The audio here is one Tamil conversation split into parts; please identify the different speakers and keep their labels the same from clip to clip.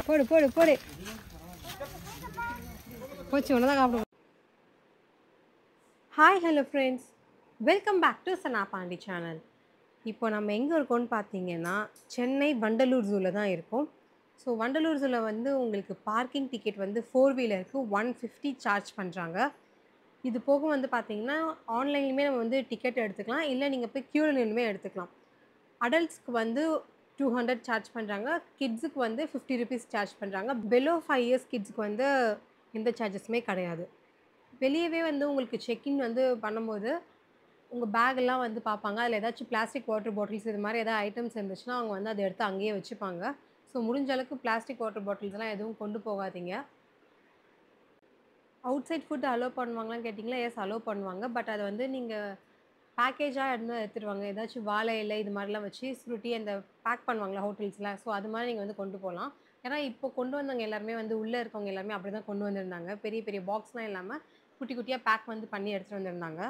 Speaker 1: போடு போடு போடு போச்சு ஒன்று தான். Hi hello friends, welcome back to Sana Pandi channel. இப்போ நம்ம எங்கே இருக்கோம்னு பார்த்தீங்கன்னா சென்னை வண்டலூர் ஜூவில் தான் இருக்கோம். ஸோ வண்டலூர் ஜூவில் வந்து உங்களுக்கு பார்க்கிங் டிக்கெட் வந்து 4 வீலருக்கு 150 சார்ஜ் பண்ணுறாங்க. இது போக வந்து பார்த்தீங்கன்னா ஆன்லைன்லையுமே நம்ம வந்து டிக்கெட் எடுத்துக்கலாம், இல்லை நீங்கள் போய் க்யூவில் நின்றுமே எடுத்துக்கலாம். அடல்ட்ஸ்க்கு வந்து 200 சார்ஜ் பண்ணுறாங்க, கிட்ஸுக்கு வந்து 50 ருபீஸ் சார்ஜ் பண்ணுறாங்க. பிலோ 5 இயர்ஸ் கிட்ஸுக்கு வந்து எந்த சார்ஜஸுமே கிடையாது. வெளியவே வந்து உங்களுக்கு செக்இன் வந்து பண்ணும்போது உங்கள் பேக்கெல்லாம் வந்து பார்ப்பாங்க. அதில் ஏதாச்சும் பிளாஸ்டிக் வாட்டர் பாட்டில்ஸ் இது மாதிரி ஏதாவது ஐட்டம்ஸ் இருந்துச்சுன்னா அவங்க வந்து அதை எடுத்து அங்கேயே வச்சுப்பாங்க. ஸோ முடிஞ்ச அளவுக்கு பிளாஸ்டிக் வாட்டர் பாட்டில்ஸ்லாம் எதுவும் கொண்டு போகாதீங்க. அவுட் சைட் ஃபுட் அலோவ் பண்ணுவாங்களான்னு கேட்டிங்களா, எஸ் அலோவ் பண்ணுவாங்க. பட் அதை வந்து நீங்கள் பேக்கேஜாக எடுத்துகிட்டு வாங்க. ஏதாச்சும் வாழை இலை இது மாதிரிலாம் வச்சு சுருட்டி அந்த பேக் பண்ணுவாங்களா ஹோட்டல்ஸில், ஸோ அது மாதிரி நீங்கள் வந்து கொண்டு போகலாம். ஏன்னா இப்போ கொண்டு வந்தவங்க எல்லாருமே வந்து உள்ளே இருக்கவங்க எல்லாருமே அப்படி தான் கொண்டு வந்திருந்தாங்க. பெரிய பெரிய பாக்ஸ்லாம் இல்லாமல் குட்டி குட்டியாக பேக் வந்து பண்ணி எடுத்துகிட்டு வந்திருந்தாங்க.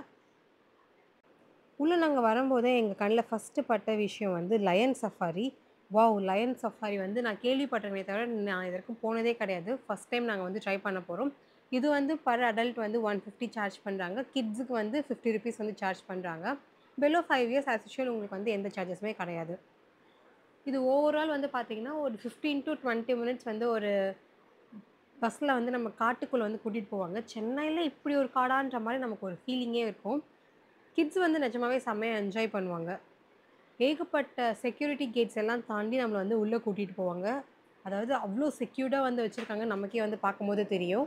Speaker 1: உள்ளே நாங்கள் வரும்போதே எங்கள் கண்ணில் ஃபஸ்ட்டு பட்ட விஷயம் வந்து line safari. Wow! Line safari வந்து நான் கேள்விப்பட்டிருக்கேனே தவிர நான் இது வரைக்கும் போனதே கிடையாது. ஃபஸ்ட் டைம் நாங்கள் வந்து ட்ரை பண்ண போகிறோம். இது வந்து பர் அடல்ட் வந்து 150 சார்ஜ் பண்ணுறாங்க. கிட்ஸுக்கு வந்து 50 ருபீஸ் வந்து சார்ஜ் பண்ணுறாங்க. பிலோ 5 இயர்ஸ் ஆஸ் யூஷுவல் உங்களுக்கு வந்து எந்த சார்ஜஸுமே கிடையாது. இது ஓவரால் வந்து பார்த்தீங்கன்னா ஒரு 15 to 20 மினிட்ஸ் வந்து ஒரு பஸ்ஸில் வந்து நம்ம காட்டுக்குள்ளே வந்து கூட்டிகிட்டு போவாங்க. சென்னையில் இப்படி ஒரு காடான்ற மாதிரி நமக்கு ஒரு ஃபீலிங்கே இருக்கும். கிட்ஸ் வந்து நிஜமாவே செம்மையாக என்ஜாய் பண்ணுவாங்க. ஏகப்பட்ட செக்யூரிட்டி கேட்ஸ் எல்லாம் தாண்டி நம்மளை வந்து உள்ளே கூட்டிகிட்டு போவாங்க. அதாவது அவ்வளோ செக்யூர்டாக வந்து வச்சுருக்காங்க, நமக்கே வந்து பார்க்கும்போது தெரியும்.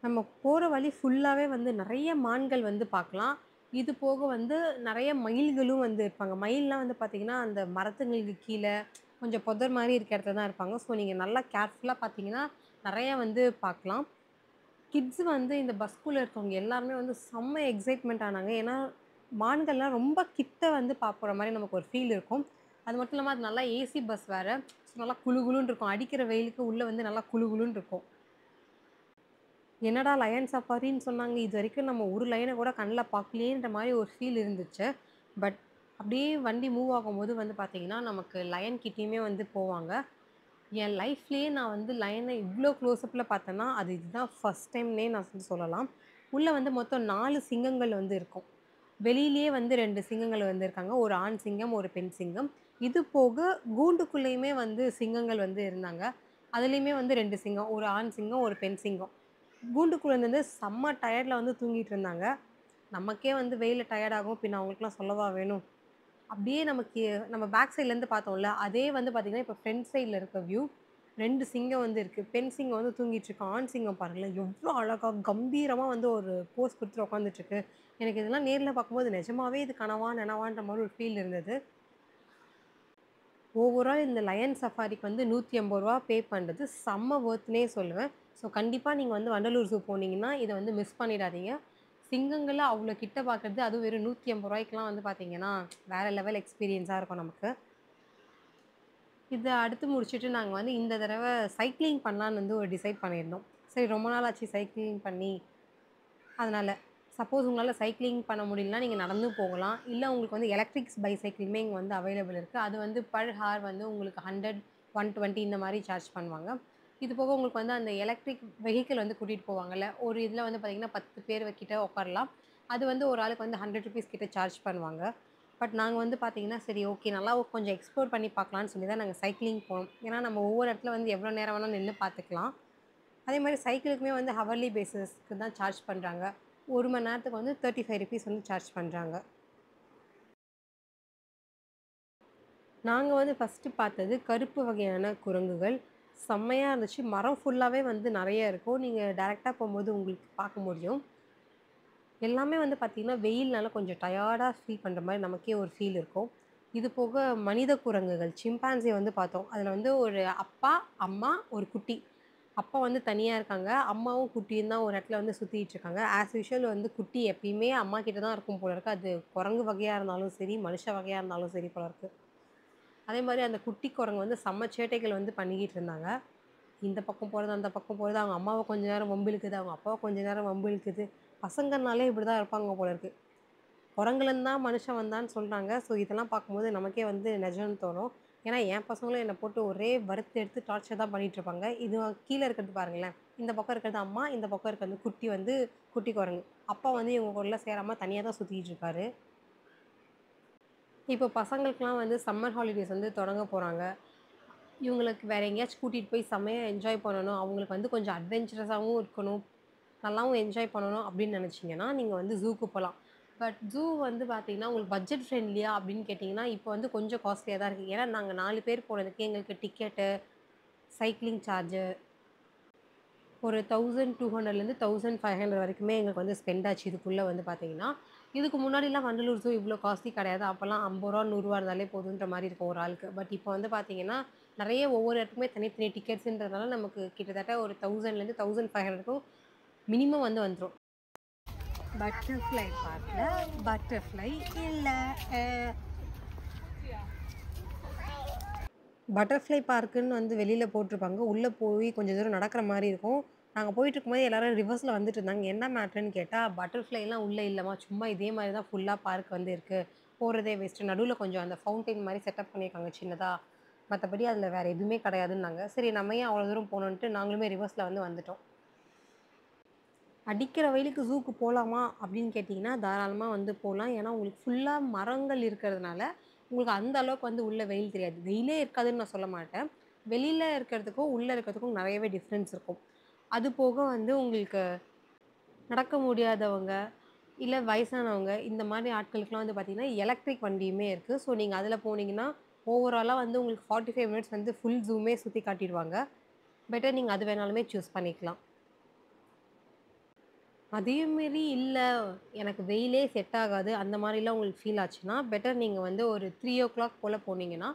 Speaker 1: நம்ம போகிற வழி ஃபுல்லாகவே வந்து நிறைய மான்கள் வந்து பார்க்கலாம். இது போக வந்து நிறைய மயில்களும் வந்து இருப்பாங்க. மயில்லாம் வந்து பார்த்திங்கன்னா அந்த மரத்துங்களுக்கு கீழே கொஞ்சம் புதர் மாதிரி இருக்க இடத்துல தான் இருப்பாங்க. ஸோ நீங்கள் நல்லா கேர்ஃபுல்லாக பார்த்தீங்கன்னா நிறையா வந்து பார்க்கலாம். கிட்ஸ் வந்து இந்த பஸ்குள்ளே இருக்கவங்க எல்லாருமே வந்து செம்ம எக்ஸைட்மெண்ட் ஆனாங்க. ஏன்னா மான்கள்லாம் ரொம்ப கிட்ட வந்து பார்க்குற மாதிரி நமக்கு ஒரு ஃபீல் இருக்கும். அது மட்டும் இல்லாமல் அது நல்லா ஏசி பஸ் வேறு. ஸோ நல்லா குளு குளுன்னு இருக்கும். அடிக்கிற வெயிலுக்கு உள்ளே வந்து நல்லா குளு குளுன்னு இருக்கும். என்னடா லயன் சஃபாரின்னு சொன்னாங்க, இது வரைக்கும் நம்ம ஒரு லயனை கூட கண்ணில் பார்க்கலையேன்ற மாதிரி ஒரு ஃபீல் இருந்துச்சு. பட் அப்படியே வண்டி மூவ் ஆகும்போது வந்து பார்த்திங்கன்னா நமக்கு லயன் கிட்டேயுமே வந்து போவாங்க. என் லைஃப்லேயே நான் வந்து லயனை இவ்வளோ க்ளோஸ்அப்பில் பார்த்தேன்னா அது இதுதான் ஃபஸ்ட் டைம்னே நான் வந்து சொல்லலாம். உள்ளே வந்து மொத்தம் 4 சிங்கங்கள் வந்து இருக்கும். வெளியிலேயே வந்து 2 சிங்கங்கள் வந்து இருக்காங்க. ஒரு ஆண் சிங்கம், ஒரு பெண் சிங்கம். இது போக கூண்டுக்குள்ளேயுமே வந்து சிங்கங்கள் வந்து இருந்தாங்க. அதுலேயுமே வந்து 2 சிங்கம், ஒரு ஆண் சிங்கம், ஒரு பெண் சிங்கம். கூண்டுக்குள்ளே இருந்து செம்ம டயர்டில் வந்து தூங்கிட்டு இருந்தாங்க. நமக்கே வந்து வெயிலில் டயர்ட் ஆகும், பின்ன அவங்களுக்குலாம் சொல்லவா வேணும். அப்படியே நமக்கு நம்ம பேக் சைட்லேருந்து பார்த்தோம்ல, அதே வந்து பார்த்திங்கன்னா இப்போ ஃப்ரண்ட் சைடில் இருக்க வியூ. 2 சிங்கம் வந்து இருக்குது. பெண் சிங்கம் வந்து தூங்கிட்டுருக்கு. ஆண் சிங்கம் பாருங்களேன் எவ்வளோ அழகா கம்பீரமாக வந்து ஒரு போஸ் கொடுத்துட்டு உட்காந்துட்டுருக்கு. எனக்கு இதெல்லாம் நேரில் பார்க்கும்போது நிஜமாவே இது கனவா நனவான்ற மாதிரி ஒரு ஃபீல் இருந்தது. ஓவரால் இந்த லயன் சஃபாரிக்கு வந்து ரூ. 150 பே பண்ணுறது செம்ம ஒர்த்னே சொல்லுவேன். ஸோ கண்டிப்பாக நீங்கள் வந்து வண்டலூர் ஜூ போனீங்கன்னா இதை வந்து மிஸ் பண்ணிடாதீங்க. சிங்கங்களை அவ்வளோ கிட்ட பார்க்குறது, அதுவும் வெறும் ரூ. 150லாம் வந்து பார்த்தீங்கன்னா வேறு லெவல் எக்ஸ்பீரியன்ஸாக இருக்கும் நமக்கு. இதை அடுத்து முடிச்சுட்டு நாங்கள் வந்து இந்த தடவை சைக்கிளிங் பண்ணலான்னு வந்து ஒரு டிசைட் பண்ணியிருந்தோம். சரி ரொம்ப நாள் ஆச்சு சைக்கிளிங் பண்ணி, அதனால் சப்போஸ் உங்களால் சைக்கிளிங் பண்ண முடியலனா நீங்கள் நடந்து போகலாம். இல்லை உங்களுக்கு வந்து எலக்ட்ரிக்ஸ் பைசைக்கிளுமே இங்கே வந்து அவைலபிள் இருக்குது. அது வந்து பர் ஹார் வந்து உங்களுக்கு 100, 120 இந்த மாதிரி சார்ஜ் பண்ணுவாங்க. இது போக உங்களுக்கு வந்து அந்த எலக்ட்ரிக் வெஹிக்கிள் வந்து கூட்டிகிட்டு போவாங்கல்ல, ஒரு இதில் வந்து பார்த்திங்கன்னா 10 பேர் கிட்ட உட்காரலாம். அது வந்து ஒரு ஆளுக்கு வந்து 100 ருபீஸ் கிட்ட சார்ஜ் பண்ணுவாங்க. பட் நாங்கள் வந்து பார்த்திங்கன்னா சரி ஓகே நல்லா கொஞ்சம் எக்ஸ்ப்ளோர் பண்ணி பார்க்கலான்னு சொல்லி தான் நாங்கள் சைக்கிளிங் போனோம். ஏன்னா நம்ம ஒவ்வொரு இடத்துல வந்து எவ்வளோ நேரம் வேணால் நின்று பார்த்துக்கலாம். அதே மாதிரி சைக்கிளுக்குமே வந்து ஹவர்லி பேசிஸ்க்கு தான் சார்ஜ் பண்ணுறாங்க. 1 மணி நேரத்துக்கு வந்து 35 ருபீஸ் வந்து சார்ஜ் பண்ணுறாங்க. நாங்கள் வந்து ஃபஸ்ட்டு பார்த்தது கருப்பு வகையான குரங்குகள். செம்மையாக இருந்துச்சு. மரம் ஃபுல்லாகவே வந்து நிறைய இருக்கும். நீங்கள் டைரெக்டாக போகும்போது உங்களுக்கு பார்க்க முடியும். எல்லாமே வந்து பார்த்திங்கன்னா வெயில்னால கொஞ்சம் டயர்டாக ஃபீல் பண்ணுற மாதிரி நமக்கே ஒரு ஃபீல் இருக்கும். இது போக மனித குரங்குகள் சிம்பான்சி வந்து பார்த்தோம். அதில் வந்து ஒரு அப்பா, அம்மா, ஒரு குட்டி. அப்பா வந்து தனியாக இருக்காங்க. அம்மாவும் குட்டியும் தான் ஒரு இடத்துல வந்து சுற்றிட்டு இருக்காங்க. ஆஸ் யூஷுவல் வந்து குட்டி எப்பயுமே அம்மா கிட்ட தான் இருக்கும் போல இருக்குது. அது குரங்கு வகையாக இருந்தாலும் சரி, மனுஷ வகையாக இருந்தாலும் சரி போல இருக்குது. அதே மாதிரி அந்த குட்டி குரங்கு வந்து செம்ம சேட்டைகள் வந்து பண்ணிக்கிட்டு இருந்தாங்க. இந்த பக்கம் போகிறது, அந்த பக்கம் போகிறது, அவங்க அம்மாவை கொஞ்ச நேரம் வம்பு இழுக்குது, அவங்க அப்பாவை கொஞ்ச நேரம் வம்பு இழுக்குது. பசங்கனாலே இப்படி தான் இருப்பாங்க போல இருக்குது. குரங்குலேருந்து தான் மனுஷன் வந்தான்னு சொல்கிறாங்க. ஸோ இதெல்லாம் பார்க்கும்போது நமக்கே வந்து நிஜம்னு தோணும். ஏன்னா என் பசங்களும் என்னை போட்டு ஒரே வறுத்து எடுத்து டார்ச்சர் தான் பண்ணிட்டு இருப்பாங்க. இது கீழே இருக்கிறது பாருங்களேன். இந்த பக்கம் இருக்கிறது அம்மா, இந்த பக்கம் இருக்கிறது குட்டி வந்து குட்டி குரங்கு. அப்பா வந்து இவங்க கூடலாம் சேராம தனியா தான் சுத்திட்டு இருக்காரு. இப்போ பசங்களுக்குலாம் வந்து சம்மர் ஹாலிடேஸ் வந்து தொடங்க போறாங்க. இவங்களுக்கு வேற எங்கேயாச்சும் கூட்டிட்டு போய் செம்மையா என்ஜாய் பண்ணணும். அவங்களுக்கு வந்து கொஞ்சம் அட்வென்ச்சரஸாவும் இருக்கணும். நல்லாவும் என்ஜாய் பண்ணணும் அப்படின்னு நினச்சிங்கன்னா, நீங்க வந்து ஜூக்கு போலாம். பட் ஜூ வந்து பார்த்தீங்கன்னா, உங்களுக்கு பட்ஜெட் ஃப்ரெண்ட்லியா அப்படின்னு கேட்டிங்கன்னா, இப்போ வந்து கொஞ்சம் காஸ்ட்லியா தான் இருக்கு. ஏன்னா நாங்க 4 பேர் போனதுக்கு எங்களுக்கு டிக்கெட்டு, சைக்கிளிங் சார்ஜு ஒரு 1200லேருந்து 1500 வரைக்குமே எங்களுக்கு வந்து ஸ்பெண்ட் ஆச்சு இதுக்குள்ள வந்து பார்த்தீங்கன்னா. இதுக்கு முன்னாடிலாம் வண்டலூர் ஜூ இவ்ளோ காஸ்ட்லி கிடையாது. அப்போலாம் ரூ. 50 ரூ. 100 இருந்தாலே போதுன்ற மாரி இருக்கும் ஒரு ஆளுக்கு. பட் இப்போ வந்து பார்த்தீங்கன்னா, நெறைய ஒவ்வொரு இடத்துக்குமே தனித்தனி டிக்கெட்ஸ்ன்றதுனால நமக்கு கிட்டத்தட்ட ஒரு 1000லேருந்து 1500க்கும் மினிமம் வந்து வந்துரும். பட்டர்ஃப்ளை பார்க்ல பட்டர்ஃப்ளை இல்ல. அ பட்டர்ஃப்ளை பார்க்குன்னு வந்து வெளியில போட்டிருப்பாங்க. உள்ள போய் கொஞ்சம் தூரம் நடக்கிற மாரி இருக்கும். நாங்க போயிட்டுருக்கும்போது எல்லாரும் ரிவர்ஸ்ல வந்துட்டு இருந்தாங்க. என்ன மேட்டர்ன்னு கேட்டா, பட்டர்ஃப்ளைலாம் உள்ள இல்லம்மா. சும்மா இதே மாரி தான் ஃபுல்லா பார்க் வந்து இருக்கு. போறதே வேஸ்ட்டு. நடுவுல கொஞ்சம் அந்த ஃபவுண்டைன் மாரி செட்டப் பண்ணியிருக்காங்க சின்னதா. மத்தபடி அதில வேற எதுவுமே கிடையாதுன்னாங்க. சரி நம்ம ஏன் அவ்வளோ தூரம் போணுன்ட்டு நாங்களுமே ரிவர்ஸ்ல வந்து வந்துட்டோம். அடிக்கிற வெயிலுக்கு ஜூக்கு போலாமா? அப்படின்னு கேட்டீங்கன்னா, தாராளமா வந்து போலாம். ஏன்னா, உங்களுக்கு ஃபுல்லா மரங்கள் இருக்கிறதுனால, உங்களுக்கு அந்த அளவுக்கு வந்து உள்ள வெயில் தெரியாது. வெயிலே இருக்காதுன்னு நான் சொல்ல மாட்டேன். வெளியில இருக்கிறதுக்கும், உள்ள இருக்கிறதுக்கும் நெறையவே டிஃப்ரென்ஸ் இருக்கும். அது போக வந்து உங்களுக்கு நடக்க முடியாதவங்க, இல்ல வயசானவங்க, இந்த மாரி ஆட்களுக்குலாம் வந்து பார்த்தீங்கன்னா, எலக்ட்ரிக் வண்டியுமே இருக்கு. ஸோ, நீங்க அதில போனீங்கன்னா, ஓவராலா வந்து உங்களுக்கு 45 மினிட்ஸ் வந்து ஃபுல் ஜூமே சுத்தி காட்டிருவாங்க. பெட்டர் நீங்க அது வேணாலுமே சூஸ் பண்ணிக்கலாம். அதையும் மீறி இல்ல, எனக்கு வெயிலே செட் ஆகாது. அந்த மாரிலாம் உங்களுக்கு ஃபீல் ஆச்சுன்னா, பெட்டர் நீங்க வந்து ஒரு 3:00 போல போனீங்கன்னா,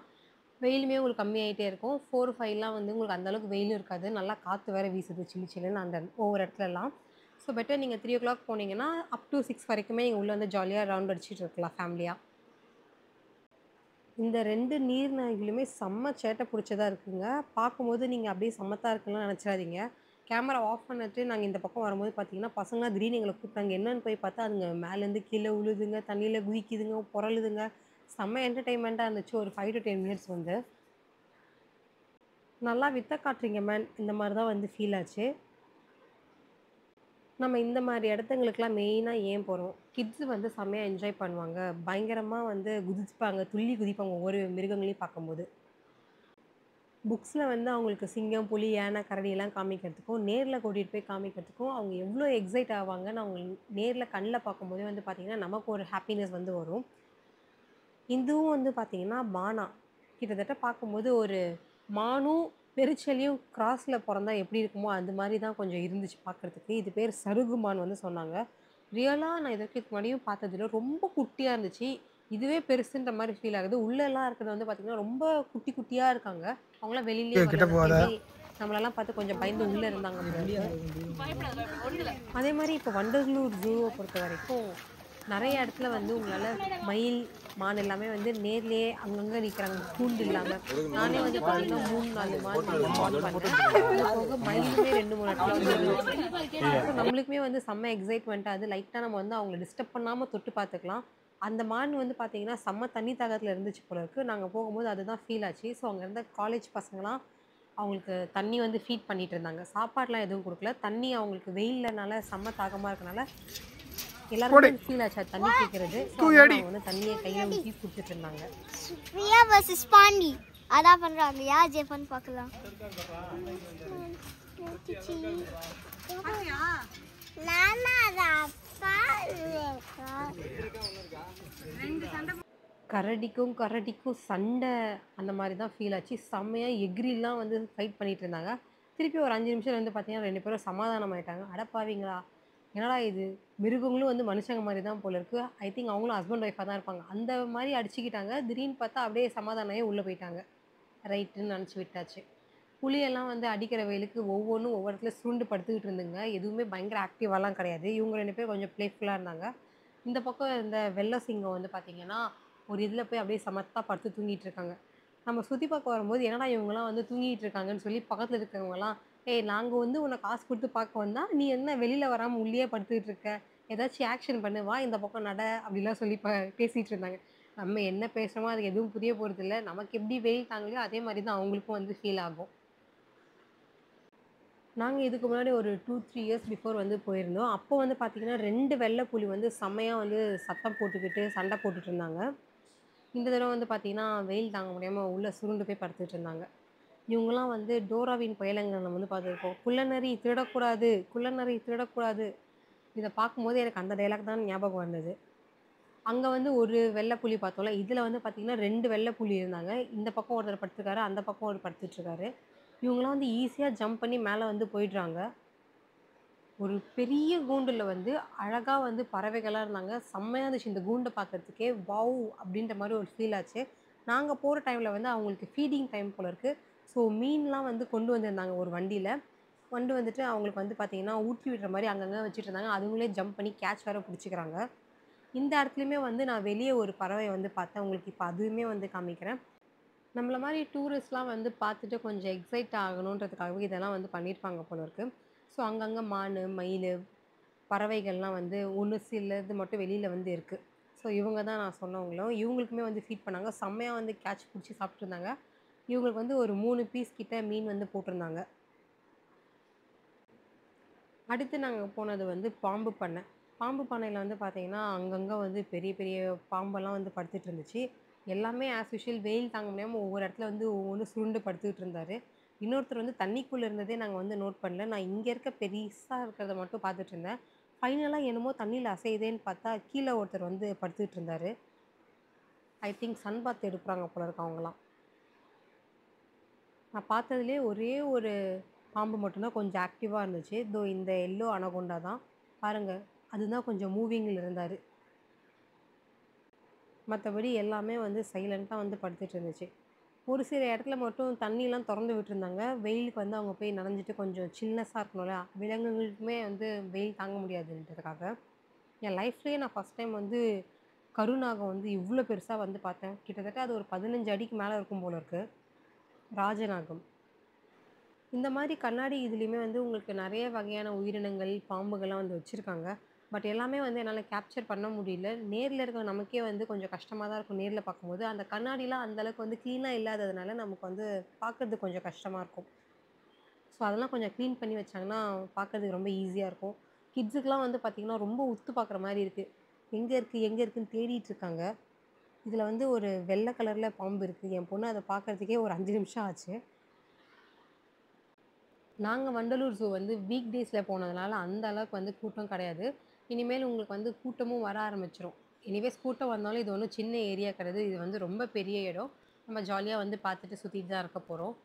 Speaker 1: வெயிலுமே உங்களுக்கு கம்மியாயிட்டே இருக்கும். 4, 5லாம் வந்து உங்களுக்கு அந்த அளவுக்கு வெயிலும் இருக்காது. நல்லா காத்து வேற வீசுது சிலு சிலுன்னு அந்த ஒவ்வொரு இடத்துலலாம். ஸோ பெட்டர் நீங்க 3:00 போனீங்கன்னா, அப் டூ 6 வரைக்குமே நீங்க உள்ள வந்து ஜாலியா ரவுண்ட் அடிச்சுட்டு இருக்கலாம் ஃபேமிலியா. இந்த 2 நீர்நாய்களுமே செம்ம சேட்ட புடிச்சதா இருக்குங்க. பார்க்கும்போது நீங்க அப்படியே சமத்தா இருக்குன்னுலாம் நெனச்சிராதீங்க. கேமரா ஆஃப் பண்ணிட்டு நாங்க இந்த பக்கம் வரும்போது பார்த்தீங்கன்னா, பசங்கலாம் திடீர்னு எங்கள கூப்பிட்டாங்க. என்னன்னு போய் பார்த்தா, அதுங்க மேலேருந்து கீழ விழுதுங்க, தண்ணீல குதிக்குதுங்க, பொரளுதுங்க. செம்ம என்டர்டெயின்மெண்ட்டா இருந்துச்சு ஒரு 5 டூ 10 மினிட்ஸ் வந்து. நல்லா வித்த காட்டுறீங்க மேன். இந்த மாரி தான் வந்து ஃபீல் ஆச்சு. நம்ம இந்த மாரி இடத்துங்களுக்குலாம் மெயினா ஏன் போறோம்? கிட்ஸ் வந்து செம்மையா என்ஜாய் பண்ணுவாங்க. பயங்கரமா வந்து குதிச்சுப்பாங்க, துள்ளி குதிப்பாங்க ஒவ்வொரு மிருகங்களையும் பார்க்கும்போது. புக்ஸ்ல வந்து அவங்களுக்கு சிங்கம், புலி, யானை, கரடிலாம் காமிக்கிறதுக்கும், நேர்ல கூட்டிட்டு போய் காமிக்கிறதுக்கும், அவங்க எவ்ளோ எக்ஸைட் ஆவாங்கன்னு அவங்க நேர்ல கண்ல பார்க்கும்போதே வந்து பார்த்தீங்கன்னா, நமக்கு ஒரு ஹாப்பினஸ் வந்து வரும். இதுவும் வந்து பார்த்தீங்கன்னா, மானா. கிட்டத்தட்ட பார்க்கும்போது ஒரு மானும், பெருச்செளியும் கிராஸ்ல பொறந்தா எப்படி இருக்குமோ, அது மாரி தான் கொஞ்சம் இருந்துச்சு பார்க்கறதுக்கு. இது பேர் சருகுமான் வந்து சொன்னாங்க. ரியலா நான் இதுக்கு முன்னாடியும் பார்த்ததில்ல. ரொம்ப குட்டியா இருந்துச்சு. இதுவே பெருசுன்ற மாரி ஃபீல் ஆகுது. உள்ளலாம் இருக்கிறது வந்து பார்த்தீங்கன்னா, ரொம்ப குட்டி குட்டியா இருக்காங்க. அவங்கலாம் வெளிலயே
Speaker 2: கிட்ட
Speaker 1: வரல.
Speaker 2: போகாத.
Speaker 1: மேபி நம்மளலாம் பார்த்து கொஞ்சம் பயந்து உள்ள இருந்தாங்க போல இருக்கு. அதே மாரி இப்போ வண்டலூர் ஜூவ பொறுத்தவரைக்கும், நெறைய இடத்துல வந்து உங்களால மயில், மான் எல்லாமே வந்து நேர்லயே அங்கங்க நிக்கிறாங்க. கூண்டு இல்லாம. நானே வந்து பார்த்தீங்கன்னா 3, 4 மான் வந்து ஸ்பாட் பண்ணேன். அது போக மயிலுமே 2, 3 இடத்துல வந்து இருந்துச்சு. ஸோ நம்மளுக்குமே வந்து செம்ம எக்ஸைட்மெண்ட்டா அது லைட்டா நம்ம வந்து அவங்கள டிஸ்டர்ப் பண்ணாம தொட்டு பார்த்துக்கலாம். அந்த மான் வந்து பார்த்தீங்கன்னா, செம்ம தண்ணி தாகத்துல இருந்துச்சு போல இருக்கு. நாங்க போகும்போது அதுதான் ஃபீல் ஆச்சு. ஸோ அங்க இருந்த காலேஜ் பசங்கலாம் அவங்களுக்கு தண்ணி வந்து ஃபீட் பண்ணிட்டு இருந்தாங்க. சாப்பாடுலாம் எதுவும் குடுக்கல. தண்ணி அவங்களுக்கு வெயில்லனால செம்ம தாகமா இருக்கனால, எல்லாருக்குமே
Speaker 2: போடு.
Speaker 1: வந்து ஃபீல் ஆச்சு அது தண்ணி கேட்கறது. ஸோ
Speaker 2: தூக்கி
Speaker 1: அதனால
Speaker 2: அடி.
Speaker 1: அவங்க வந்து தண்ணிய கையில ஊத்தி குடுத்துட்டு இருந்தாங்க.
Speaker 3: பிரியா வர்சஸ் பாண்டி அதான் பண்றாங்க. யார் ஜெயிப்பான்னு பார்க்கலாம். நானா அது அப்பா இல்லைக்கா.
Speaker 1: கரடிக்கும் சண்டை அந்த மாரி தான் ஃபீல் ஆச்சு. செம்மையா எகிரிலாம் வந்து ஃபைட் பண்ணிட்டு இருந்தாங்க. திருப்பி ஒரு 5 நிமிஷம் வந்து பார்த்தீங்கன்னா, 2 பேரும் சமாதானம் ஆயிட்டாங்க. அடப்பாவிங்களா! என்னடா இது! மிருகங்களும் வந்து மனுஷங்க மாரி தான் போல இருக்கு. ஐ திங்க் அவங்களும் ஹஸ்பண்ட் ஒய்ஃபா தான் இருப்பாங்க. அந்த மாரி அடிச்சுக்கிட்டாங்க. திடீர்னு பார்த்தா அப்படியே சமாதானம் ஆயி உள்ள போயிட்டாங்க. ரைட்டுன்னு நெனச்சு விட்டாச்சு. புலியெல்லாம் வந்து அடிக்கிற வெயிலுக்கு ஒவ்வொன்னும் ஒவ்வொரு இடத்துல சுருண்டு படுத்துக்கிட்டு இருந்துங்க. எதுவுமே பயங்கர ஆக்டிவாலாம் கிடையாது. இவங்க 2 பேரும் கொஞ்சம் பிளேஃபுல்லா இருந்தாங்க. இந்த பக்கம் இருந்த வெள்ள சிங்கம் வந்து பார்த்தீங்கன்னா, ஒரு இதில போய் அப்படியே சமத்தா படுத்து தூங்கிட்டு இருக்காங்க. நம்ம சுத்தி பார்க்க வரும்போது, என்னடா இவங்கலாம் வந்து தூங்கிட்டு இருக்காங்கன்னு சொல்லி பக்கத்தில இருக்கிறவங்கலாம், "ஏய் நாங்க வந்து உன்ன காசு குடுத்து பார்க்க வந்தா, நீ என்ன வெளில வராம உள்ளேயே படுத்துக்கிட்டு இருக்க? ஏதாச்சும் ஆக்ஷன் பண்ணு. வா இந்த பக்கம் நட." அப்படிலாம் சொல்லி பேசிட்டு இருந்தாங்க. நம்ம என்ன பேசுகிறோமோ அதுக்கு எதுவும் புரிய போகிறதில்ல. நமக்கு எப்படி வெயில் தாங்கலையோ அதே மாதிரி தான் அவங்களுக்கும் வந்து ஃபீல் ஆகும். நாங்க இதுக்கு முன்னாடி ஒரு 2, 3 இயர்ஸ் பிஃபோர் வந்து போயிருந்தோம். அப்போ வந்து பார்த்தீங்கன்னா, 2 வெள்ள புலி வந்து செம்மையா வந்து சத்தம் போட்டுக்கிட்டு, சண்டை போட்டுட்டு இருந்தாங்க. இந்த தடவ வந்து பார்த்தீங்கன்னா, வெயில் தாங்க முடியாம உள்ள சுருண்டு போய் படுத்துட்டு இருந்தாங்க. இவங்கலாம் வந்து டோராவின் புயலங்கள நம்ம வந்து பார்த்துருப்போம். "குள்ளநரி திருடக்கூடாது, குள்ளநரி திருடக்கூடாது." இத பார்க்கும்போது எனக்கு அந்த டயலாக் தான் ஞாபகம் வந்தது. அங்க வந்து ஒரு வெள்ள புலி பார்த்தோம்ல, இதுல வந்து பார்த்தீங்கன்னா 2 வெள்ள புலி இருந்தாங்க. இந்த பக்கம் ஒருத்தர் படுத்துருக்காரு, அந்த பக்கம் ஒரு படுத்துட்டுருக்காரு. இவங்கலாம் வந்து ஈஸியா ஜம்ப் பண்ணி மேல வந்து போயிடுறாங்க. ஒரு பெரிய கூண்டுல வந்து அழகா வந்து பறவைகளா இருந்தாங்க. செம்மையா இருந்துச்சு இந்த கூண்ட பார்க்கறதுக்கே. வாவ்! அப்படின்ற மாரி ஒரு ஃபீல் ஆச்சு. நாங்க போற டைம்ல வந்து அவங்களுக்கு ஃபீடிங் டைம் போல இருக்கு. ஸோ மீன்லாம் வந்து கொண்டு வந்திருந்தாங்க ஒரு வண்டியில. கொண்டு வந்துட்டு அவங்களுக்கு வந்து பார்த்தீங்கன்னா, ஊட்டி விடுற மாரி அங்கங்க வச்சுட்டு இருந்தாங்க. அதுங்களே ஜம்ப் பண்ணி கேட்ச் வேற புடிச்சுக்கிறாங்க. இந்த இடத்துலயுமே வந்து நான் வெளிய ஒரு பறவை வந்து பார்த்தேன். உங்களுக்கு இப்ப அதுவுமே வந்து காமிக்கிறேன். நம்மள மாரி டூரிஸ்ட்லாம் வந்து பார்த்துட்டு கொஞ்சம் எக்ஸைட் ஆகணுன்றதுக்காகவே இதெல்லாம் வந்து பண்ணியிருப்பாங்க போல இருக்கு. ஸோ அங்கங்க மானு, மயிலு, பறவைகள்லாம் வந்து ஒண்ணு சிலது மட்டும் வெளியில வந்து இருக்கு. ஸோ இவங்க தான் நான் சொன்னவங்களும். இவங்களுக்குமே வந்து ஃபீட் பண்ணாங்க. செம்மையா வந்து கேட்ச் புடிச்சு சாப்ட்டுருந்தாங்க. இவங்களுக்கு வந்து ஒரு 3 பீஸ் கிட்ட மீன் வந்து போட்டிருந்தாங்க. அடுத்து நாங்க போனது வந்து பாம்பு பண்ணை. பாம்பு பண்ணையில வந்து பார்த்தீங்கன்னா, அங்கங்க வந்து பெரிய பெரிய பாம்பெல்லாம் வந்து படுத்துட்டு இருந்துச்சு. எல்லாமே ஆஸ் யூசுவல் வெயில் தாங்க முடியாம ஒவ்வொரு இடத்துல வந்து ஒவ்வொன்னு சுருண்டு படுத்துக்கிட்டு இருந்தாரு. இன்னொருத்தர் வந்து தண்ணிக்குள்ள இருந்ததே நாங்க வந்து நோட் பண்ணல. நான் இங்க இருக்க பெரிசா இருக்கிறத மட்டும் பார்த்துட்டு இருந்தேன். ஃபைனலா என்னமோ தண்ணீல அசையுதேன்னு பார்த்தா, கீழ ஒருத்தர் வந்து படுத்துக்கிட்டு இருந்தாரு. ஐ திங்க் சன் பாத் எடுக்குறாங்க போல இருக்கு அவங்கலாம். நான் பார்த்ததுலயே ஒரே ஒரு பாம்பு மட்டும் தான் கொஞ்சம் ஆக்டிவா இருந்துச்சு. இதோ இந்த எல்லோ அனகோண்டா தான். பாருங்க. அதுதான் கொஞ்சம் மூவிங்ல இருந்தாரு. மத்தபடி எல்லாமே வந்து சைலன்ட்டா வந்து படுத்துட்டு இருந்துச்சு. ஒரு சில இடத்துல மட்டும் தண்ணிலாம் தொறந்து விட்டுருந்தாங்க. வெயிலுக்கு வந்து அவங்க போய் நனஞ்சுட்டு கொஞ்சம் சில்னஸா இருக்கணும்ல. விலங்குகளுக்குமே வந்து வெயில் தாங்க முடியாதுன்றதுக்காக. என் லைஃப்லயே நான் ஃபர்ஸ்ட் டைம் வந்து கருநாகம் வந்து இவ்ளோ பெருசா வந்து பார்த்தேன். கிட்டத்தட்ட அது ஒரு 15 அடிக்கு மேல இருக்கும் போல இருக்கு. ராஜநாகம். இந்த மாரி கண்ணாடி இதுலயுமே வந்து உங்களுக்கு நெறைய வகையான உயிரினங்கள், பாம்புகள்லாம் வந்து வச்சிருக்காங்க. பட் எல்லாமே வந்து என்னால கேப்சர் பண்ண முடியல. நேர்ல இருக்கிற நமக்கே வந்து கொஞ்சம் கஷ்டமா தான் இருக்கும் நேர்ல பார்க்கும்போது. அந்த கண்ணாடிலாம் அந்த அளவுக்கு வந்து கிளீனா இல்லாததுனால நமக்கு வந்து பார்க்கறதுக்கு கொஞ்சம் கஷ்டமா இருக்கும். ஸோ அதெல்லாம் கொஞ்சம் கிளீன் பண்ணி வச்சாங்கன்னா, பார்க்கறதுக்கு ரொம்ப ஈஸியா இருக்கும். கிட்ஸுக்குலாம் வந்து பார்த்தீங்கன்னா, ரொம்ப உத்து பார்க்குற மாரி இருக்கு. எங்க இருக்கு? எங்க இருக்குன்னு தேடிட்டு இருக்காங்க. இதுல வந்து ஒரு வெள்ள கலர்ல பாம்பு இருக்கு. என் பொண்ணு அத பார்க்கறதுக்கே ஒரு 5 நிமிஷம் ஆச்சு. நாங்க வண்டலூர் ஜூ வந்து வீக் டேஸ்ல போனதுனால, அந்த அளவுக்கு வந்து கூட்டம் கிடையாது. இனிமேல் உங்களுக்கு வந்து கூட்டமும் வர ஆரம்பிச்சுரும். எனிவேஸ் கூட்டம் வந்தாலும் இது ஒண்ணும் சின்ன ஏரியா கிடையாது. இது வந்து ரொம்ப பெரிய இடம். நம்ம ஜாலியா வந்து பார்த்துட்டு சுத்திட்டு தான் இருக்க போறோம்.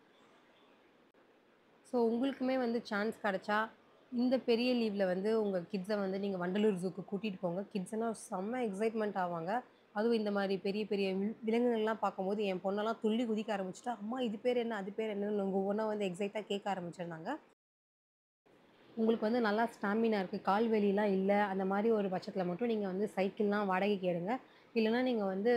Speaker 1: ஸோ உங்களுக்குமே வந்து சான்ஸ் கிடைச்சா, இந்த பெரிய லீவ்ல வந்து உங்க கிட்ஸ வந்து நீங்க வண்டலூர் ஜூக்கு கூட்டிட்டு போங்க. கிட்ஸ்னா செம்ம எக்ஸைட்மென்ட் ஆவாங்க. அதுவும் இந்த மாரி பெரிய பெரிய விலங்குகள்லாம் பார்க்கும்போது என் பொண்ணெல்லாம் துள்ளி குதிக்க ஆரம்பிச்சுட்டா, "அம்மா இது பேர் என்ன? அது பேர் என்னன்னு?" ஒவ்வொண்ணா வந்து எக்ஸைட்டா கேட்க ஆரம்பிச்சிருந்தாங்க. உங்களுக்கு வந்து நல்லா ஸ்டாமினா இருக்கு. கால் வலிலாம் இல்ல. அந்த மாரி ஒரு பட்சத்தில மட்டும் நீங்க வந்து சைக்கிள்லாம் வாடகைக்கு எடுங்க. இல்லன்னா நீங்க வந்து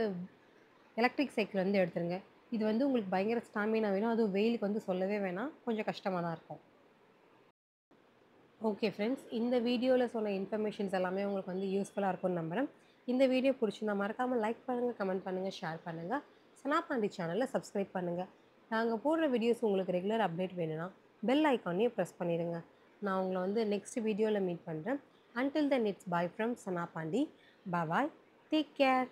Speaker 1: எலக்ட்ரிக் சைக்கிள் வந்து எடுத்துருங்க. இது வந்து உங்களுக்கு பயங்கர ஸ்டாமினா வேணும். அதுவும் வெயிலுக்கு வந்து சொல்லவே வேணாம். கொஞ்சம் கஷ்டமா தான் இருக்கும். Okay friends. இந்த வீடியோல சொன்ன இன்ஃபர்மேஷன்ஸ் எல்லாமே உங்களுக்கு வந்து யூஸ்ஃபுல்லா இருக்கும்னு நம்புறேன். இந்த வீடியோ புடிச்சிருந்தா மறக்காம லைக் பண்ணுங்க, கமெண்ட் பண்ணுங்க, ஷேர் பண்ணுங்க. சனா பாண்டி சேனல சப்ஸ்கிரைப் பண்ணுங்க. நாங்க போடுற வீடியோஸ் உங்களுக்கு ரெகுலர் அப்டேட் வேணும்னா, பெல் ஐகானையும் பிரஸ் பண்ணிடுங்க. நான் உங்கள வந்து நெக்ஸ்ட் வீடியோல மீட் பண்றேன். Until then it's bye from Sana Pandi. Bye bye. Take care.